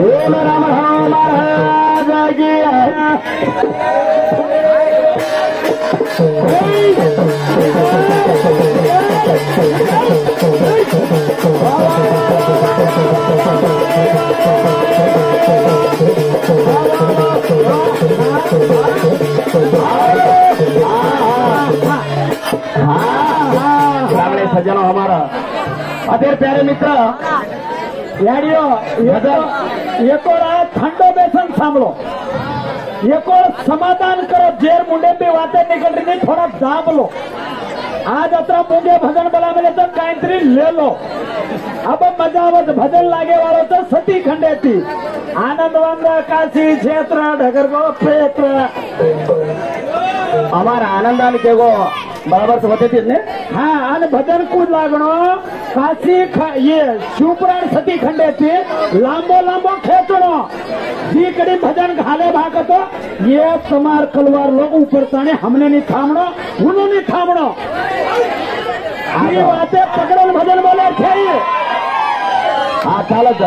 ओम राम महाराज की सज्जनों हमारा अधेर प्यारे मित्र याडियो एक थंड बेसन सांभळो एक समाधान करो जेर मुंडे पे वाते निकल रही थोड़ा दाब लो आज अतरा मुंगे भजन बला मिले तो काहीतरी ले लो अब मजा आवत भजन लागे वालों तो सती खंडेती आनंदवंद काशी क्षेत्र ढगरगो क्षेत्र हमारा आनंदान के गो बराबर से होते थे ने हाँ आणि भजन कूद लागणो काशी ये शिवपुराण सती खंडेती लांबो लांबो खेचणो जी कड़ी भजन घाले भागतो ये समार कलवार लोग ऊपर ताने हमने नहीं थामणो उन्होंने नहीं थामणो ये बातें पकड़ल भजन बोले थे हाँ चालत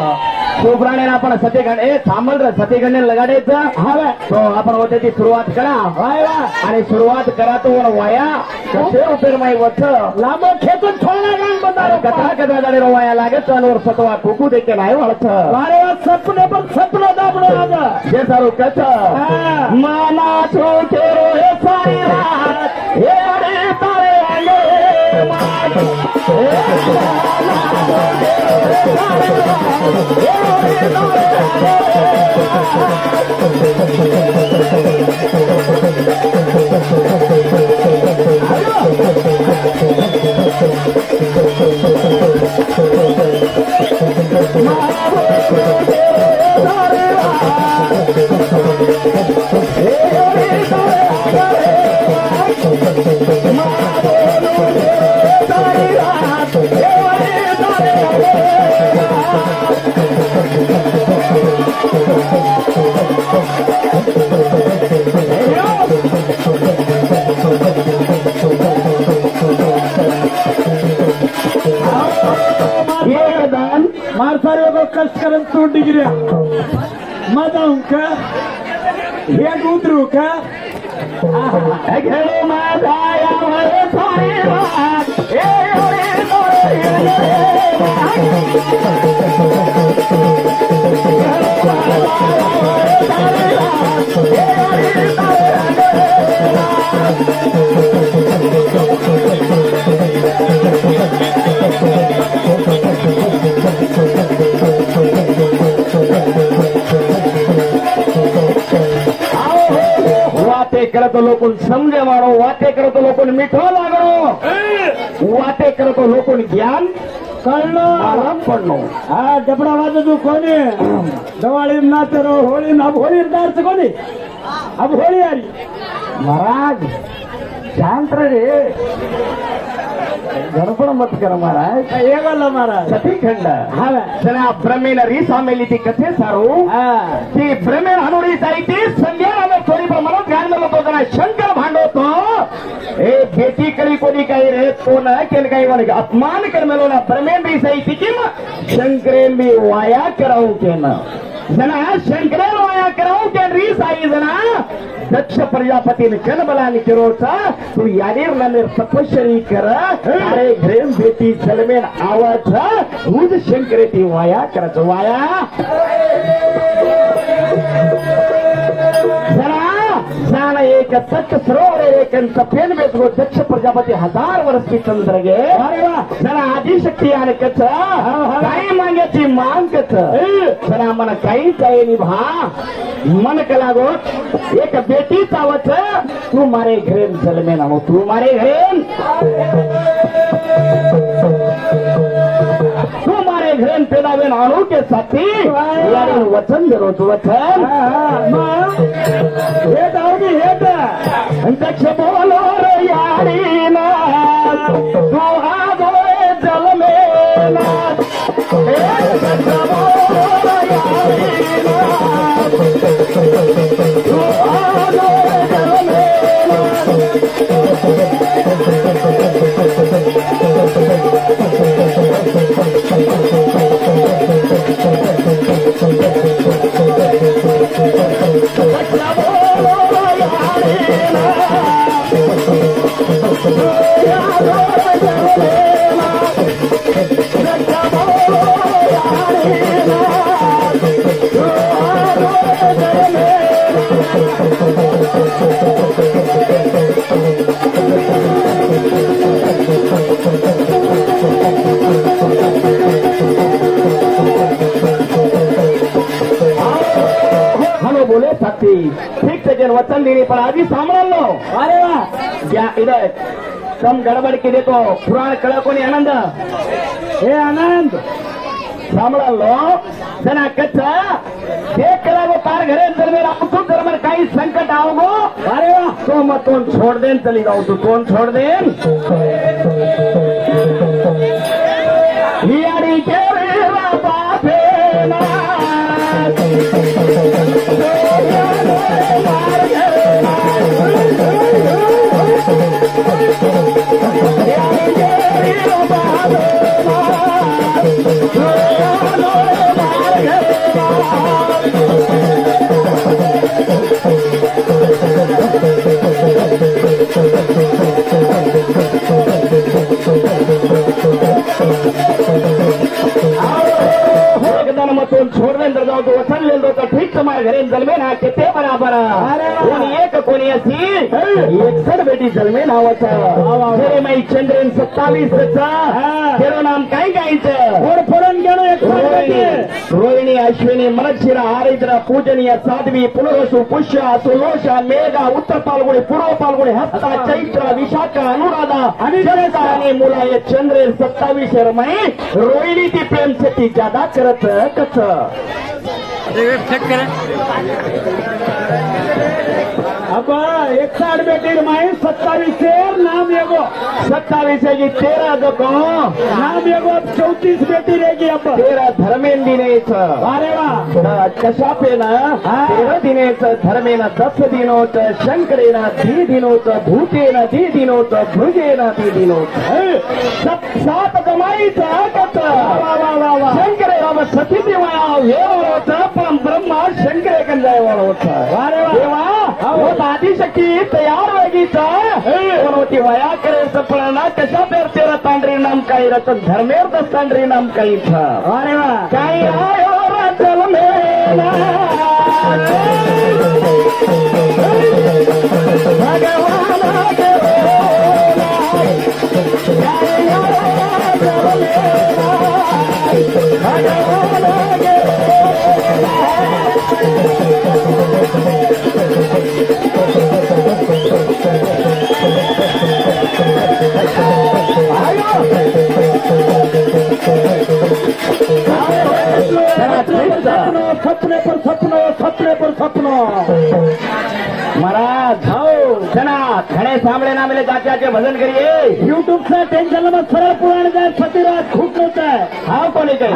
शिवपुराणे आपण सतीखंड थांबल रे सतीखंड लगाडायचं हवे तो आपण होते ती सुरुवात करा आणि सुरुवात करा तो वाया कसे रुपये माई वच लांब खेचून थोडा गाण बंदारो कथा कथा गाडी वाया लागे चालवर सतवा कुकू देते नाही वळत अरे सपने पण सपना दाबणो आज जे सारू कच माना छोटे रे सारी रात हे अरे तारे आले मारसारे को कष्ट करन तू डिग्रिया मजा का हे उतरू का घेरो माझा यावर सारी रात हे ओरे वाते करतो लोकून समजे वाळो वाते करतो लोकून मिठो लागणो वाते करतो लोकून ज्ञान कळणं पडणो हा डबडा वाजतो कोणी दिवाळी नाचरो होळी अब होळी डान्स कोणी अब होळी आली महाराज शांत रे गणपण मत कर महाराज येगल महाराज सतीखंड हा जरा भ्रमेल री सामेली ती कथे सारू ती भ्रमेल हनुरी साहिती संध्याला थोडी प्रमाणात ध्यान होतो जरा शंकर भांडवतो ए बेटी करी कोणी काही रे कोण केलं काही वाले अपमान कर मेलो ना भ्रमेल री साहिती की शंकरेन मी वाया करावं केलं जना शंकरेन वाया करावं के री साई जना दक्ष प्रजापतीने जनबलाने किरोचा तू यादीर नमेर तपश्चरी कर अरे घरेम बेटी जलमेन आवाज तुझ शंकरे ती वाया करच वाया जरा एक तट सरोवर एक सफेद बेसगो दक्ष प्रजापती 1000 वर्ष की चंद्र गे अरे वा जरा आदिशक्ती आणि कच काही मांग्याची मांग कच जरा मन काही काही निभा मन कलागो एक बेटी चावच तू मारे घरेन जलमे नामो तू मारे घरेन तू मारे घरेन पेदावे नानू के साथी यारे वचन दे रोज वचन हे दावगी हे दक्ष बोलो रे यारी ना तू आगो जलमे ना दक्ष बोलो रे यारी ना तू आगो जलमे ना ठीक से जन वचन देने पर आदि सांभाळ लो. अरे वा क्या इधर कम गडबड केले तो पुराण कळ कोणी आनंद हे आनंद सांभाळ लो जना कच्चा देख करा वो तार घरे अंदर में आपको जर काही संकट आओगो. अरे वा तो मत तोन छोड़ देन चली जाऊ तू तोन छोड़ देन हियारी के रे बापे ना छोड़ देंद्र जाऊ तो वचन ले दो तो ठीक तुम्हारे घरे जलमे ना किती बराबर कोणी एक कोणी अशी 61 बेटी जलमे नावाचं तेरे माई चंद्रेन 27 तेरो नाम काय गायचं फोडून गेलो 61 बेटी रोहिणी अश्विनी मृगशिरा आरिद्र पूजनीय साध्वी पुनरसु पुष्य सुलोषा मेघा उत्तर पालगुणी पूर्व पालगुणी हस्ता चैत्र विशाखा अनुराधा आणि जलता आणि मुला ये चंद्रेन 27 रमाई रोहिणी ती प्रेम से ती ज्यादा करत कच चेक करें. अब 61 बेटी माई 27 नाम एगो 27 है कि 13 जो कहो नाम एगो अब 34 बेटी रहेगी अब 13 धर्मेन दिनेच. अरे वा कशापेन 13 दिनेच धर्मेन 10 दिनोच शंकरेन 2 दिनोच भूतेन 2 दिनोच भृजेन 2 दिनोच 7 जमाईचं कच शंकरे राम सती देवा हे होतं पण ब्रह्मा शंकरे कंजाय होता. अरे वा देवा आदिशक्ती तयार वेगीचा होती वया करे सपना कशा पेर तेरा तांडरी नाम काही रचन धर्मेर दस तांडरी नाम काही था. अरे वा काही आयो रचल मेरा भगवान के भगवान के सपने पर सपनो महाराज जना खड़े सामने ना मिले जाके आके भजन करिए. यूट्यूब से टेंशन में सरल पुराण जाए सतीराज खूब होता है. हाँ कोणी काही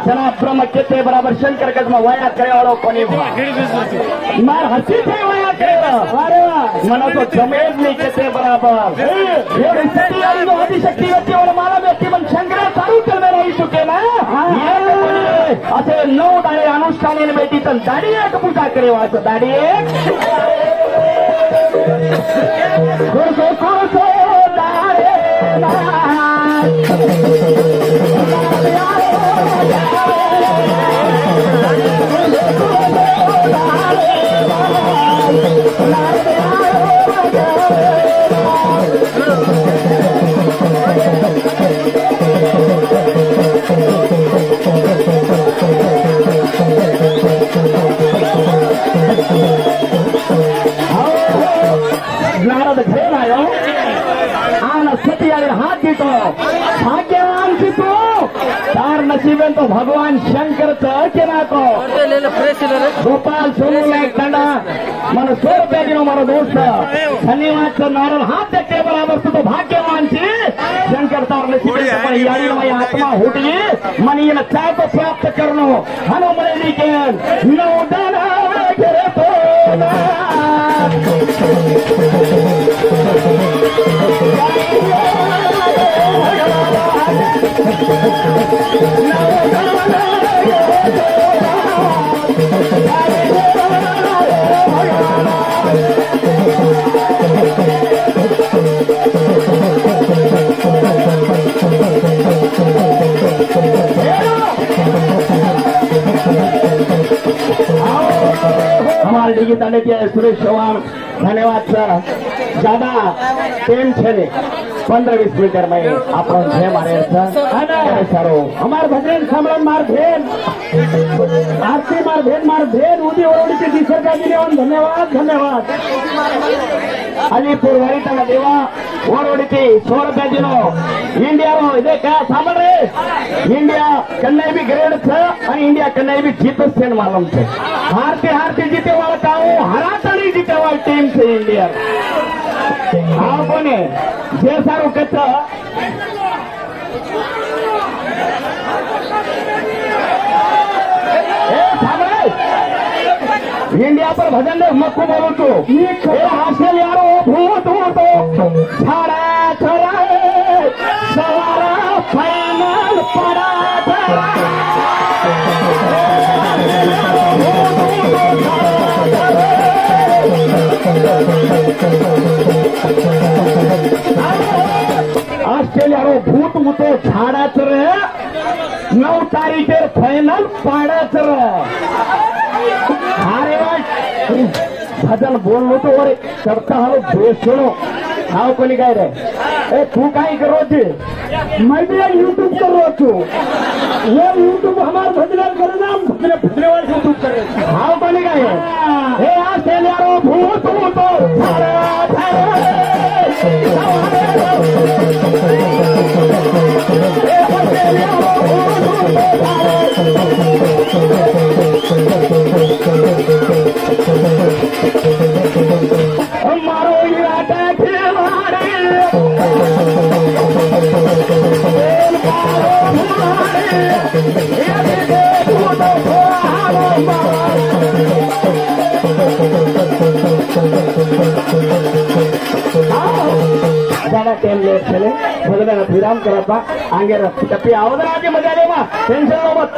जना ब्रह्म कितने बराबर शंकर कदम वया करे वालों कोणी मार हसी थे वया करे. अरे वाह मना तो जमेज नहीं कितने बराबर ये सती वाली जो आदिशक्ती व्यक्ति और माला व्यक्ति मन शंकर सारू चल में रही चुके ना असे 9 दाडे अनुष्ठानी बेटी तर दाडी एक पूजा करे वाच दाडी एक खुरसो दाडे नारद घरे आयो आन सती आले हाथ देतो भाग्यवान की तू तार नसीबेन तो भगवान शंकर के नाको गोपाल सोनू एक दंडा मन 100 रुपया दिनो मारो दोस्त धन्यवाद सर नारद हाथ देते बराबर तू तो भाग्यवान थी शंकर तार नसीबेन यारी माई आत्मा हुटी मनी न चाह तो प्राप्त करनो हनो मरे के नो दाना करे तो हमारे डिगी तांडे सुरेश चौहान धन्यवाद सर. ज्यादा टेम છે ને 15-20 મીટર માં આપણો છે મારે સારો અમાર ભજન સાંભળન માર ભેન આરતી માર ભેન ઉદી ઓરડી થી સરકારી લેવન ધન્યવાદ ધન્યવાદ અલીપુર વરિતાના દેવા ઓરડીથી 100 રૂપિયા જેનો ઇન્ડિયાનો ಇದೆ સાંભળ રે ઇન્ડિયા કન્નઈ બી ગ્રેડ છે અને ઇન્ડિયા કન્નઈ બી જીતસ છે માલમ છે હારતી જીતે વાળા કાઉ હરાતાની જીતે વાળી ટીમ છે ઇન્ડિયા આ કોને જે સારું કચ્છ इंडिया पर भजन ने मक्कू बोलू तू हासिल यारो भूत तो छाड़ा छड़ा सवारा फाइनल पड़ा ऑस्ट्रेलिया भूत मुतो छाड़ाच रे 9 तारीखे फाइनल पाडाच रे अरे भजन बोललो तो अरे करता हो बेसुनो हाव कोणी काय रे ए तू काय करो छे मैं भी यूट्यूब कर रहा छू ये यूट्यूब हमार भजन करे ना भजने वाले यूट्यूब करे हाव कोणी काय हे ऑस्ट्रेलिया रो भूत तो मारो इरादा खिलाड़ी ज्यादा टाइम लेट चले भजन विराम करा आगे टप्पी आवत राहते मजा टेन्शन मत